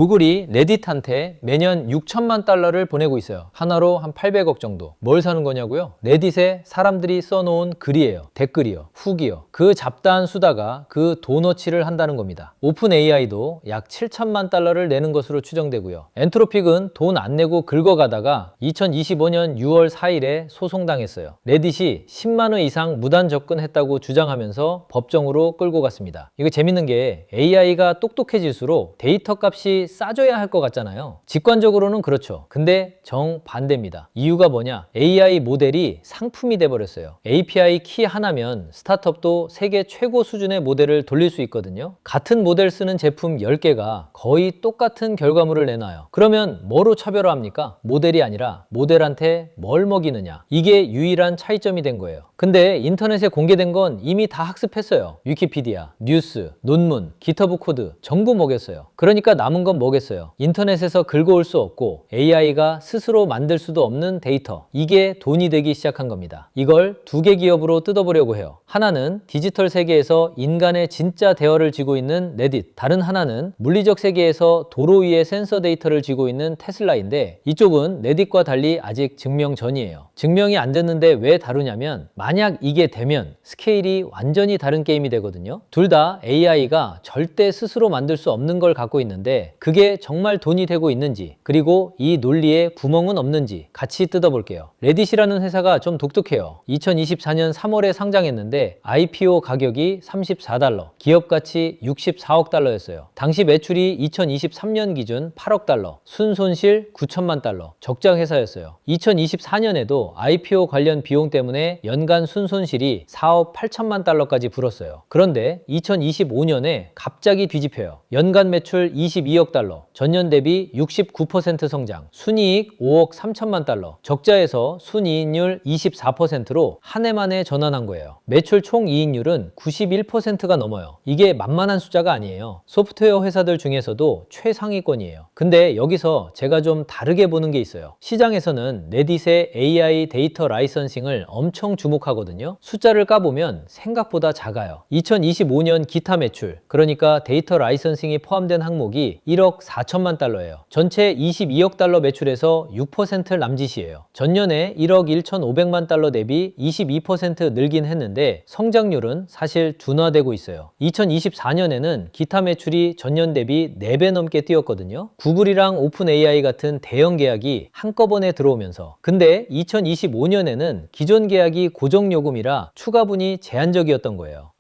구글이 레딧한테 매년 6천만 달러를 보내고 있어요. 하나로 한 800억 정도. 뭘 사는 거냐고요? 레딧에 사람들이 써놓은 글이에요. 댓글이요. 후기요. 그 잡다한 수다가 그 도너치를 한다는 겁니다. 오픈 AI도 약 7천만 달러를 내는 것으로 추정되고요. 엔트로픽은 돈 안 내고 긁어가다가 2025년 6월 4일에 소송당했어요. 레딧이 10만 회 이상 무단 접근했다고 주장하면서 법정으로 끌고 갔습니다. 이거 재밌는 게 AI가 똑똑해질수록 데이터 값이 싸져야 할 것 같잖아요. 직관적으로는 그렇죠. 근데 정반대입니다. 이유가 뭐냐? AI 모델이 상품이 돼버렸어요. API 키 하나면 스타트업도 세계 최고 수준의 모델을 돌릴 수 있거든요. 같은 모델 쓰는 제품 10개가 거의 똑같은 결과물을 내놔요. 그러면 뭐로 차별화합니까? 모델이 아니라 모델한테 뭘 먹이느냐. 이게 유일한 차이점이 된 거예요. 근데 인터넷에 공개된 건 이미 다 학습했어요. 위키피디아, 뉴스, 논문, 기터브 코드 전부 먹였어요. 그러니까 남은 건 뭐겠어요? 인터넷에서 긁어올 수 없고 AI가 스스로 만들 수도 없는 데이터. 이게 돈이 되기 시작한 겁니다. 이걸 두 개 기업으로 뜯어보려고 해요. 하나는 디지털 세계에서 인간의 진짜 대어를 쥐고 있는 레딧, 다른 하나는 물리적 세계에서 도로 위에 센서 데이터를 쥐고 있는 테슬라인데 이쪽은 레딧과 달리 아직 증명 전이에요. 증명이 안 됐는데 왜 다루냐면 만약 이게 되면 스케일이 완전히 다른 게임이 되거든요. 둘 다 AI가 절대 스스로 만들 수 없는 걸 갖고 있는데 그게 정말 돈이 되고 있는지 그리고 이 논리에 구멍은 없는지 같이 뜯어볼게요. 레딧이라는 회사가 좀 독특해요. 2024년 3월에 상장했는데 IPO 가격이 34달러, 기업 가치 64억 달러였어요. 당시 매출이 2023년 기준 8억 달러, 순손실 9천만 달러, 적자 회사였어요. 2024년에도 IPO 관련 비용 때문에 연간 순손실이 4억 8천만 달러까지 불었어요. 그런데 2025년에 갑자기 뒤집혀요. 연간 매출 22억 달러, 전년 대비 69% 성장, 순이익 5억 3천만 달러, 적자에서 순이익률 24%로 한 해 만에 전환한 거예요. 매출 총 이익률은 91%가 넘어요. 이게 만만한 숫자가 아니에요. 소프트웨어 회사들 중에서도 최상위권이에요. 근데 여기서 제가 좀 다르게 보는 게 있어요. 시장에서는 레딧의 AI 데이터 라이선싱을 엄청 주목하거든요. 숫자를 까보면 생각보다 작아요. 2025년 기타 매출, 그러니까 데이터 라이선싱이 포함된 항목이 1억 4천만 달러예요. 전체 22억 달러 매출에서 6% 남짓이에요. 전년에 1억 1,500만 달러 대비 22% 늘긴 했는데 성장률은 사실 둔화되고 있어요. 2024년에는 기타 매출이 전년 대비 4배 넘게 뛰었거든요. 구글이랑 오픈 AI 같은 대형 계약이 한꺼번에 들어오면서 근데 2025년에는 기존 계약이 고정요금이라 추가분이 제한적이었던 거예요.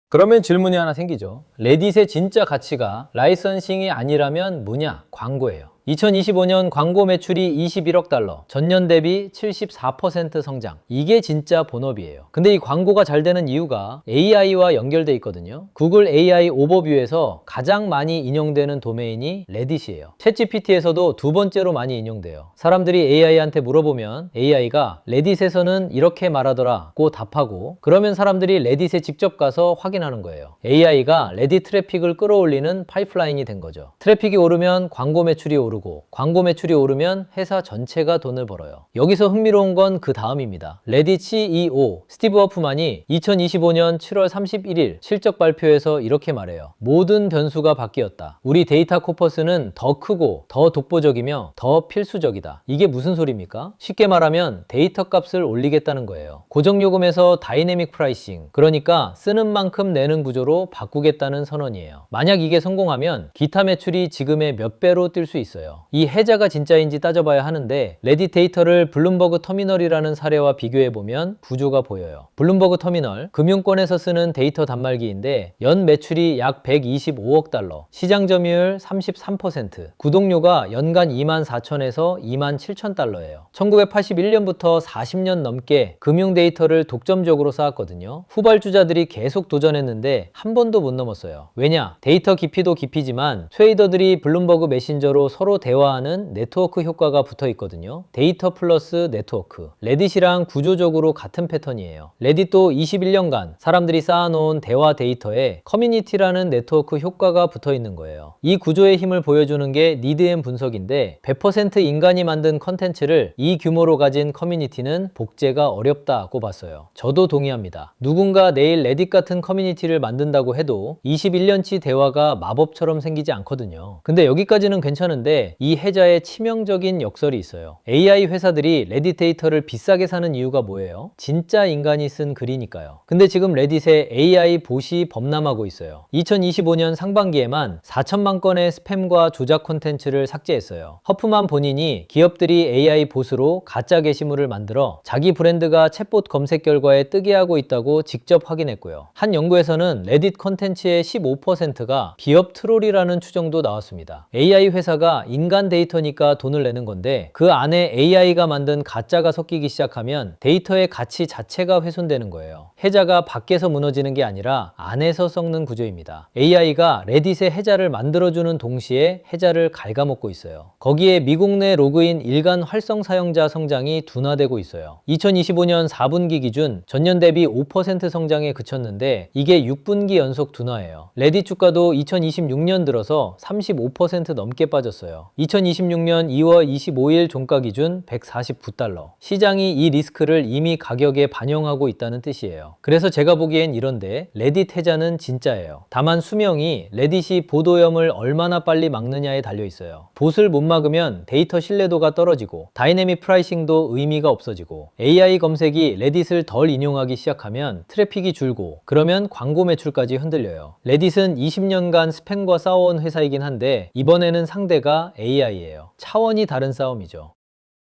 그러면 질문이 하나 생기죠. 레딧의 진짜 가치가 라이선싱이 아니라면 뭐냐? 광고예요. 2025년 광고 매출이 21억 달러, 전년 대비 74% 성장. 이게 진짜 본업이에요. 근데 이 광고가 잘 되는 이유가 AI와 연결돼 있거든요. 구글 AI 오버뷰에서 가장 많이 인용되는 도메인이 레딧이에요. 챗GPT에서도 두 번째로 많이 인용돼요. 사람들이 AI한테 물어보면 AI가 레딧에서는 이렇게 말하더라고 답하고 그러면 사람들이 레딧에 직접 가서 확인하는 거예요. AI가 레딧 트래픽을 끌어올리는 파이프라인이 된 거죠. 트래픽이 오르면 광고 매출이 오르고 광고 매출이 오르면 회사 전체가 돈을 벌어요. 여기서 흥미로운 건 그 다음입니다. 레딧 CEO 스티브 허프만이 2025년 7월 31일 실적 발표에서 이렇게 말해요. 모든 변수가 바뀌었다. 우리 데이터 코퍼스는 더 크고 더 독보적이며 더 필수적이다. 이게 무슨 소리입니까? 쉽게 말하면 데이터 값을 올리겠다는 거예요. 고정요금에서 다이내믹 프라이싱, 그러니까 쓰는 만큼 내는 구조로 바꾸겠다는 선언이에요. 만약 이게 성공하면 기타 매출이 지금의 몇 배로 뛸 수 있어요. 이 해자가 진짜인지 따져봐야 하는데 레딧 데이터를 블룸버그 터미널이라는 사례와 비교해보면 구조가 보여요. 블룸버그 터미널, 금융권에서 쓰는 데이터 단말기인데 연 매출이 약 125억 달러, 시장 점유율 33%, 구독료가 연간 24,000에서 27,000달러예요. 1981년부터 40년 넘게 금융 데이터를 독점적으로 쌓았거든요. 후발주자들이 계속 도전했는데 한 번도 못 넘었어요. 왜냐? 데이터 깊이도 깊이지만 트레이더들이 블룸버그 메신저로 서로 서로 대화하는 네트워크 효과가 붙어 있거든요. 데이터 플러스 네트워크. 레딧이랑 구조적으로 같은 패턴이에요. 레딧도 21년간 사람들이 쌓아놓은 대화 데이터에 커뮤니티라는 네트워크 효과가 붙어 있는 거예요. 이 구조의 힘을 보여주는 게 니드앤 분석인데 100% 인간이 만든 컨텐츠를 이 규모로 가진 커뮤니티는 복제가 어렵다고 봤어요. 저도 동의합니다. 누군가 내일 레딧 같은 커뮤니티를 만든다고 해도 21년치 대화가 마법처럼 생기지 않거든요. 근데 여기까지는 괜찮은데 이 해자에 치명적인 역설이 있어요. AI 회사들이 레딧 데이터를 비싸게 사는 이유가 뭐예요? 진짜 인간이 쓴 글이니까요. 근데 지금 레딧에 AI 봇이 범람하고 있어요. 2025년 상반기에만 4천만 건의 스팸과 조작 콘텐츠를 삭제했어요. 허프만 본인이 기업들이 AI 봇으로 가짜 게시물을 만들어 자기 브랜드가 챗봇 검색 결과에 뜨게 하고 있다고 직접 확인했고요. 한 연구에서는 레딧 콘텐츠의 15%가 기업 트롤이라는 추정도 나왔습니다. AI 회사가 인간 데이터니까 돈을 내는 건데 그 안에 AI가 만든 가짜가 섞이기 시작하면 데이터의 가치 자체가 훼손되는 거예요. 해자가 밖에서 무너지는 게 아니라 안에서 썩는 구조입니다. AI가 레딧의 해자를 만들어주는 동시에 해자를 갉아먹고 있어요. 거기에 미국 내 로그인 일간 활성 사용자 성장이 둔화되고 있어요. 2025년 4분기 기준 전년 대비 5% 성장에 그쳤는데 이게 6분기 연속 둔화예요. 레딧 주가도 2026년 들어서 35% 넘게 빠졌어요. 2026년 2월 25일 종가 기준 149달러. 시장이 이 리스크를 이미 가격에 반영하고 있다는 뜻이에요. 그래서 제가 보기엔 이런데 레딧 해자는 진짜예요. 다만 수명이 레딧이 보도염을 얼마나 빨리 막느냐에 달려 있어요. 봇을 못 막으면 데이터 신뢰도가 떨어지고 다이내믹 프라이싱도 의미가 없어지고 AI 검색이 레딧을 덜 인용하기 시작하면 트래픽이 줄고 그러면 광고 매출까지 흔들려요. 레딧은 20년간 스팸과 싸워온 회사이긴 한데 이번에는 상대가 AI예요. 차원이 다른 싸움이죠.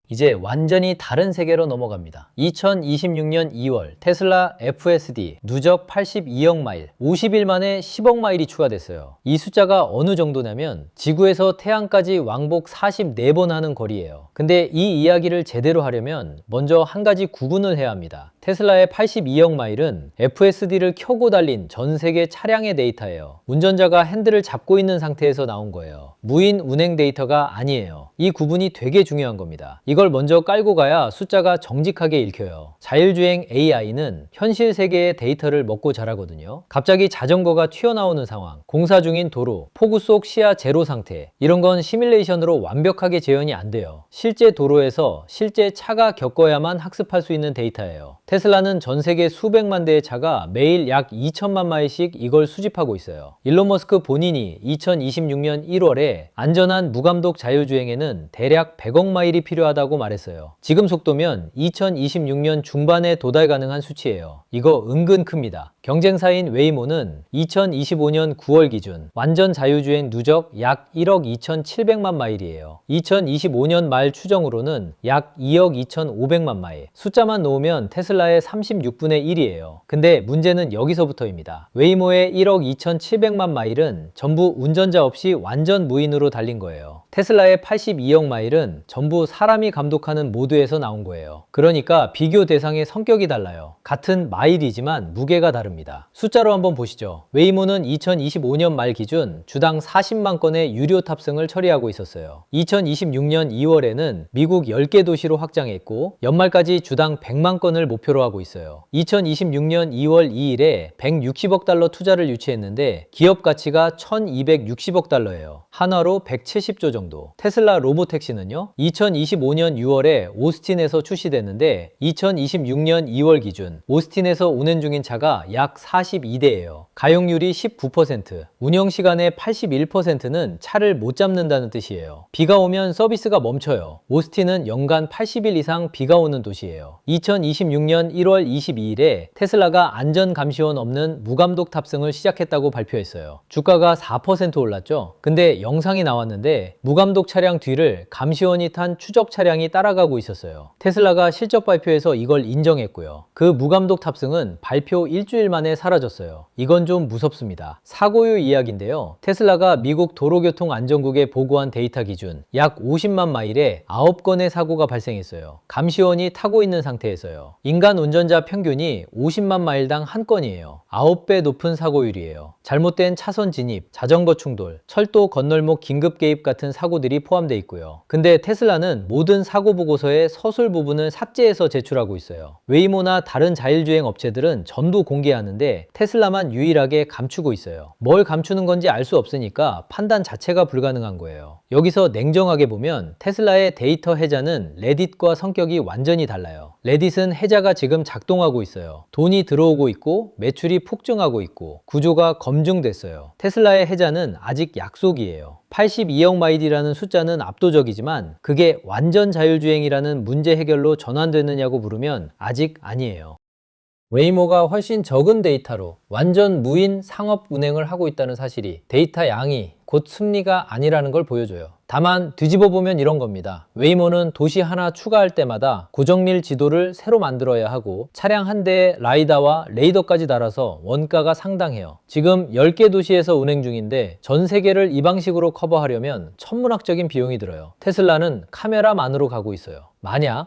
이제 완전히 다른 세계로 넘어갑니다. 2026년 2월 테슬라 FSD 누적 82억 마일, 50일 만에 10억 마일이 추가됐어요. 이 숫자가 어느 정도냐면 지구에서 태양까지 왕복 44번 하는 거리예요. 근데 이 이야기를 제대로 하려면 먼저 한 가지 구분을 해야 합니다. 테슬라의 82억 마일은 FSD를 켜고 달린 전 세계 차량의 데이터예요. 운전자가 핸들을 잡고 있는 상태에서 나온 거예요. 무인 운행 데이터가 아니에요. 이 구분이 되게 중요한 겁니다. 이걸 먼저 깔고 가야 숫자가 정직하게 읽혀요. 자율주행 AI는 현실 세계의 데이터를 먹고 자라거든요. 갑자기 자전거가 튀어나오는 상황, 공사 중인 도로, 폭우 속 시야 제로 상태, 이런 건 시뮬레이션으로 완벽하게 재현이 안 돼요. 실제 도로에서 실제 차가 겪어야만 학습할 수 있는 데이터예요. 테슬라는 전 세계 수백만 대의 차가 매일 약 2천만 마일씩 이걸 수집하고 있어요. 일론 머스크 본인이 2026년 1월에 안전한 무감독 자율주행에는 대략 100억 마일이 필요하다고 말했어요. 지금 속도면 2026년 중반에 도달 가능한 수치예요. 이거 은근 큽니다. 경쟁사인 웨이모는 2025년 9월 기준 완전 자율주행 누적 약 1억 2,700만 마일이에요. 2025년 말 추정으로는 약 2억 2,500만 마일. 숫자만 놓으면 테슬라의 36분의 1이에요. 근데 문제는 여기서부터입니다. 웨이모의 1억 2,700만 마일은 전부 운전자 없이 완전 무인으로 달린 거예요. 테슬라의 82억 마일은 전부 사람이 감독하는 모드에서 나온 거예요. 그러니까 비교 대상의 성격이 달라요. 같은 마일이지만 무게가 다릅니다. 숫자로 한번 보시죠. 웨이모는 2025년 말 기준 주당 40만 건의 유료 탑승을 처리하고 있었어요. 2026년 2월에는 미국 10개 도시로 확장했고 연말까지 주당 100만 건을 목표로 하고 있어요. 2026년 2월 2일에 160억 달러 투자를 유치했는데 기업 가치가 1260억 달러예요. 한화로 170조 정도. 테슬라 로보택시는요, 2025년 6월에 오스틴에서 출시됐는데 2026년 2월 기준 오스틴에서 운행 중인 차가 약 42대예요. 가용률이 19%, 운영시간의 81%는 차를 못 잡는다는 뜻이에요. 비가 오면 서비스가 멈춰요. 오스틴은 연간 80일 이상 비가 오는 도시예요. 2026년 1월 22일에 테슬라가 안전감시원 없는 무감독 탑승을 시작했다고 발표했어요. 주가가 4% 올랐죠? 근데 영상이 나왔는데 무감독 차량 뒤를 감시원이 탄 추적 차량이 따라가고 있었어요. 테슬라가 실적 발표에서 이걸 인정했고요. 그 무감독 탑승은 발표 일주일 만에 사라졌어요. 이건 좀 무섭습니다. 사고율 이야기인데요. 테슬라가 미국 도로교통안전국에 보고한 데이터 기준 약 50만 마일에 9건의 사고가 발생했어요. 감시원이 타고 있는 상태에서요. 인간 운전자 평균이 50만 마일당 1건이에요. 9배 높은 사고율이에요. 잘못된 차선 진입, 자전거 충돌, 철도 건널목 긴급 개입 같은 사고들이 포함되어 있고요. 근데 테슬라는 모든 사고 보고서의 서술 부분을 삭제해서 제출하고 있어요. 웨이모나 다른 자율주행 업체들은 전부 공개하는데 테슬라만 유일하게 감추고 있어요. 뭘 감추는 건지 알 수 없으니까 판단 자체가 불가능한 거예요. 여기서 냉정하게 보면 테슬라의 데이터 해자는 레딧과 성격이 완전히 달라요. 레딧은 해자가 지금 작동하고 있어요. 돈이 들어오고 있고 매출이 폭증하고 있고 구조가 검증됐어요. 테슬라의 해자는 아직 약속이에요. 82억 마일이라는 숫자는 압도적이지만 그게 완전 자율주행이라는 문제 해결로 전환되느냐고 물으면 아직 아니에요. 웨이모가 훨씬 적은 데이터로 완전 무인 상업 운행을 하고 있다는 사실이 데이터 양이 곧 승리가 아니라는 걸 보여줘요. 다만 뒤집어 보면 이런 겁니다. 웨이모는 도시 하나 추가할 때마다 고정밀 지도를 새로 만들어야 하고 차량 한 대에 라이다와 레이더까지 달아서 원가가 상당해요. 지금 10개 도시에서 운행 중인데 전 세계를 이 방식으로 커버하려면 천문학적인 비용이 들어요. 테슬라는 카메라만으로 가고 있어요.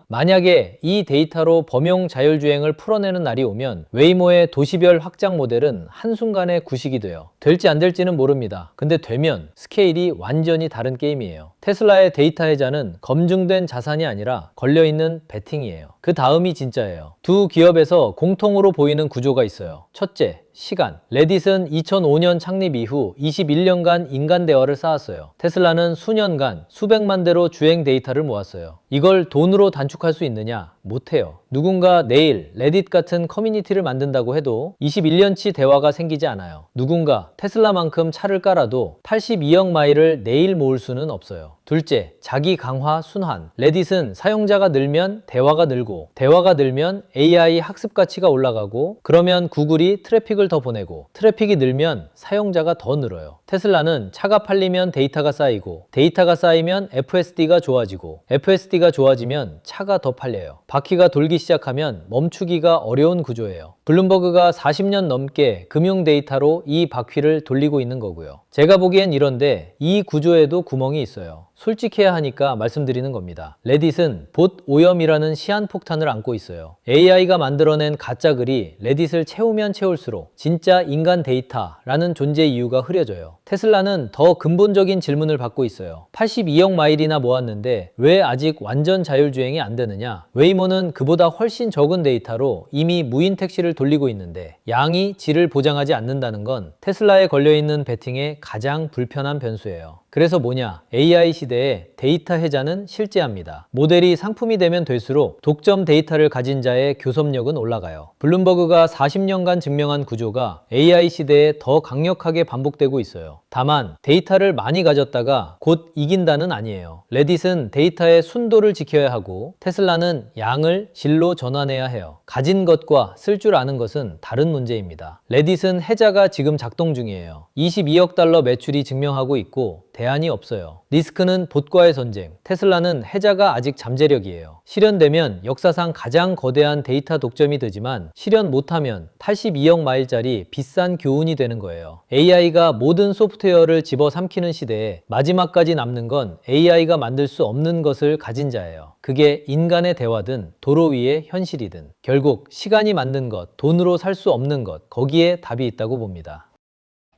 만약에 이 데이터로 범용 자율주행을 풀어내는 날이 오면 웨이모의 도시별 확장 모델은 한순간에 구식이 돼요. 될지 안 될지는 모릅니다. 근데 되면 스케일이 완전히 다른 게임이에요. 테슬라의 데이터 해자는 검증된 자산이 아니라 걸려있는 베팅이에요. 그 다음이 진짜예요. 두 기업에서 공통으로 보이는 구조가 있어요. 첫째, 시간. 레딧은 2005년 창립 이후 21년간 인간 대화를 쌓았어요. 테슬라는 수년간 수백만 대로 주행 데이터를 모았어요. 이걸 돈으로 단축할 수 있느냐? 못해요. 누군가 내일 레딧 같은 커뮤니티를 만든다고 해도 21년치 대화가 생기지 않아요. 누군가 테슬라만큼 차를 깔아도 82억 마일을 내일 모을 수는 없어요. 둘째, 자기 강화 순환. 레딧은 사용자가 늘면 대화가 늘고 대화가 늘면 AI 학습 가치가 올라가고 그러면 구글이 트래픽을 더 보내고 트래픽이 늘면 사용자가 더 늘어요. 테슬라는 차가 팔리면 데이터가 쌓이고 데이터가 쌓이면 FSD가 좋아지고 FSD가 좋아지면 차가 더 팔려요. 바퀴가 돌기 시작하면 멈추기가 어려운 구조예요. 블룸버그가 40년 넘게 금융 데이터로 이 바퀴를 돌리고 있는 거고요. 제가 보기엔 이런데 이 구조에도 구멍이 있어요. 솔직해야 하니까 말씀드리는 겁니다. 레딧은 봇 오염이라는 시한폭탄을 안고 있어요. AI가 만들어낸 가짜 글이 레딧을 채우면 채울수록 진짜 인간 데이터라는 존재 이유가 흐려져요. 테슬라는 더 근본적인 질문을 받고 있어요. 82억 마일이나 모았는데 왜 아직 완전 자율주행이 안 되느냐? 웨이모는 그보다 훨씬 적은 데이터로 이미 무인 택시를 돌리고 있는데 양이 질을 보장하지 않는다는 건 테슬라에 걸려있는 베팅의 가장 불편한 변수예요. 그래서 뭐냐? AI 시대에 데이터 해자는 실제합니다. 모델이 상품이 되면 될수록 독점 데이터를 가진 자의 교섭력은 올라가요. 블룸버그가 40년간 증명한 구조가 AI 시대에 더 강력하게 반복되고 있어요. 다만 데이터를 많이 가졌다가 곧 이긴다는 아니에요. 레딧은 데이터의 순도를 지켜야 하고 테슬라는 양을 질로 전환해야 해요. 가진 것과 쓸 줄 아는 것은 다른 문제입니다. 레딧은 해자가 지금 작동 중이에요. 22억 달러 매출이 증명하고 있고 대안이 없어요. 리스크는 봇과의 전쟁. 테슬라는 해자가 아직 잠재력이에요. 실현되면 역사상 가장 거대한 데이터 독점이 되지만 실현 못하면 82억 마일짜리 비싼 교훈이 되는 거예요. AI가 모든 소프트웨어를 집어삼키는 시대에 마지막까지 남는 건 AI가 만들 수 없는 것을 가진 자예요. 그게 인간의 대화든 도로 위의 현실이든 결국 시간이 만든 것, 돈으로 살 수 없는 것, 거기에 답이 있다고 봅니다.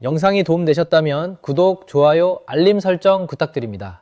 영상이 도움되셨다면 구독, 좋아요, 알림 설정 부탁드립니다.